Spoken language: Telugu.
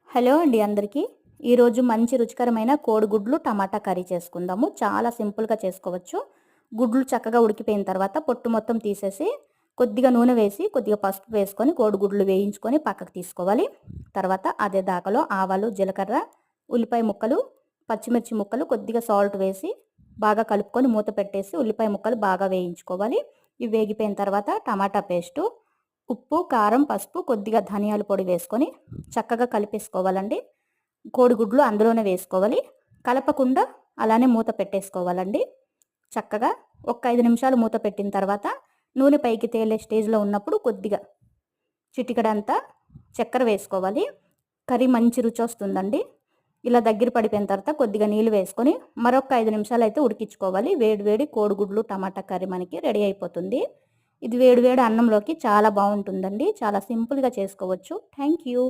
హలో అండి అందరికీ. ఈరోజు మంచి రుచికరమైన కోడిగుడ్లు టమాటా కర్రీ చేసుకుందాము. చాలా సింపుల్‌గా చేసుకోవచ్చు. గుడ్లు చక్కగా ఉడికిపోయిన తర్వాత పొట్టు మొత్తం తీసేసి, కొద్దిగా నూనె వేసి, కొద్దిగా పసుపు వేసుకొని కోడిగుడ్లు వేయించుకొని పక్కకు తీసుకోవాలి. తర్వాత అదే దాకలో ఆవాలు, జీలకర్ర, ఉల్లిపాయ ముక్కలు, పచ్చిమిర్చి ముక్కలు, కొద్దిగా సాల్ట్ వేసి బాగా కలుపుకొని మూత పెట్టేసి ఉల్లిపాయ ముక్కలు బాగా వేయించుకోవాలి. ఇవి వేగిపోయిన తర్వాత టమాటా పేస్టు, ఉప్పు, కారం, పసుపు, కొద్దిగా ధనియాల పొడి వేసుకొని చక్కగా కలిపేసుకోవాలండి. కోడిగుడ్లు అందులోనే వేసుకోవాలి. కలపకుండా అలానే మూత పెట్టేసుకోవాలండి. చక్కగా ఒక 5 నిమిషాలు మూత పెట్టిన తర్వాత నూనె పైకి తేలే స్టేజ్‌లో ఉన్నప్పుడు కొద్దిగా చిటికెడంతా చక్కెర వేసుకోవాలి. కర్రీ మంచి రుచొస్తుందండి. ఇలా దగ్గర పడిపోయిన తర్వాత కొద్దిగా నీళ్ళు వేసుకొని మరొక 5 నిమిషాలైతే ఉడికించుకోవాలి. వేడి వేడి కోడిగుడ్లు టమాటా కర్రీ మనకి రెడీ అయిపోతుంది. ఇది వేడి వేడి అన్నంలోకి చాలా బాగుంటుందండి. చాలా సింపుల్‌గా చేసుకోవచ్చు. Thank you.